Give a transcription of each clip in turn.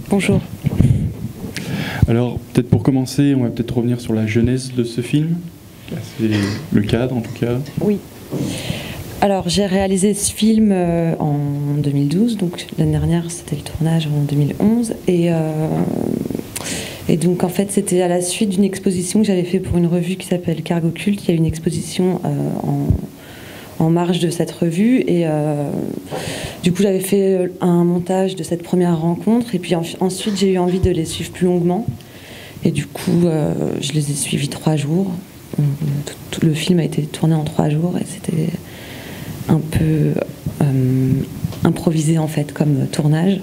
Bonjour. Alors, peut-être pour commencer, on va peut-être revenir sur la genèse de ce film. C'est le cadre, en tout cas. Oui. Alors, j'ai réalisé ce film en 2012, donc l'année dernière, c'était le tournage en 2011. Et donc, en fait, c'était à la suite d'une exposition que j'avais fait pour une revue qui s'appelle Cargo Cult. Il y a eu une exposition en marge de cette revue. Et du coup, j'avais fait un montage de cette première rencontre. Et puis ensuite, j'ai eu envie de les suivre plus longuement. Et du coup, je les ai suivis 3 jours. Tout le film a été tourné en 3 jours et c'était un peu improvisé en fait comme tournage.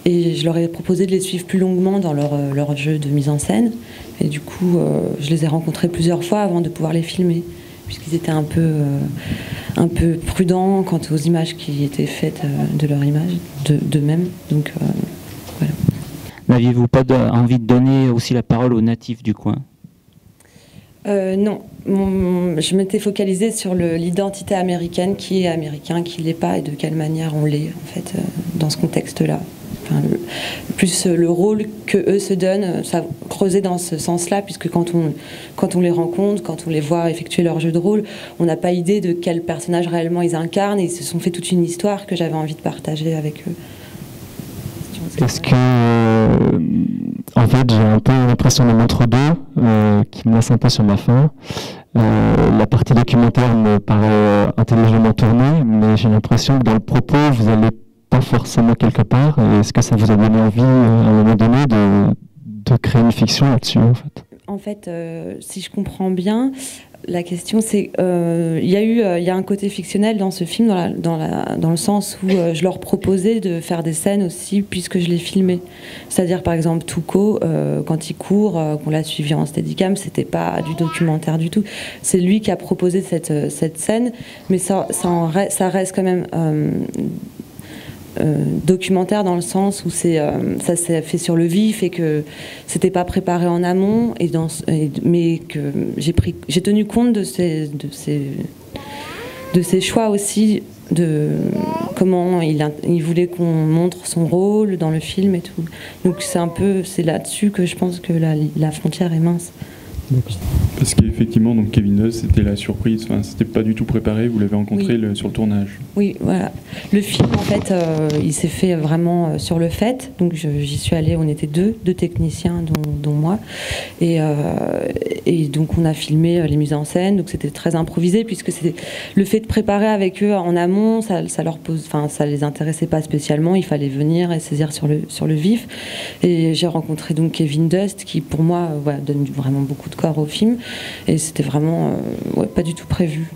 Et je leur ai proposé de les suivre plus longuement dans leur jeu de mise en scène. Et du coup, je les ai rencontrés plusieurs fois avant de pouvoir les filmer, puisqu'ils étaient un peu prudents quant aux images qui étaient faites de leur image, d'eux-mêmes. Donc voilà. N'aviez-vous pas envie de donner aussi la parole aux natifs du coin ? Non, je m'étais focalisée sur l'identité américaine, qui est américain, qui l'est pas, et de quelle manière on l'est en fait dans ce contexte-là. Enfin, plus le rôle que eux se donnent, ça creusait dans ce sens-là, puisque quand on les rencontre, quand on les voit effectuer leur jeu de rôle, on n'a pas idée de quel personnage réellement ils incarnent, et ils se sont fait toute une histoire que j'avais envie de partager avec eux. Est-ce que, en fait, j'ai un peu l'impression d'un entre-deux qui me laisse un peu sur ma faim. La partie documentaire me paraît intelligemment tournée, mais j'ai l'impression que dans le propos, vous n'allez pas forcément quelque part. Est-ce que ça vous a donné envie, à un moment donné, de créer une fiction là-dessus, en fait ? En fait, si je comprends bien, la question c'est, il y a un côté fictionnel dans ce film, dans le sens où je leur proposais de faire des scènes aussi, puisque je les filmais. C'est-à-dire par exemple Tuco, quand il court, qu'on l'a suivi en Steadicam, c'était pas du documentaire du tout. C'est lui qui a proposé cette scène, mais ça reste quand même documentaire dans le sens où ça s'est fait sur le vif et que c'était pas préparé en amont mais que j'ai tenu compte de ces choix aussi, de comment il voulait qu'on montre son rôle dans le film et tout. Donc c'est là-dessus que je pense que la frontière est mince. Parce qu'effectivement, donc Kevin Dust, c'était la surprise, enfin, c'était pas du tout préparé, vous l'avez rencontré sur le tournage. Oui, voilà. Le film, en fait, il s'est fait vraiment sur le fait. Donc j'y suis allée, on était deux techniciens, dont moi. Et donc on a filmé les mises en scène, donc c'était très improvisé, puisque c'était le fait de préparer avec eux en amont, ça les intéressait pas spécialement, il fallait venir et saisir sur le vif. Et j'ai rencontré donc Kevin Dust, qui pour moi donne vraiment beaucoup de corps au film, et c'était vraiment pas du tout prévu.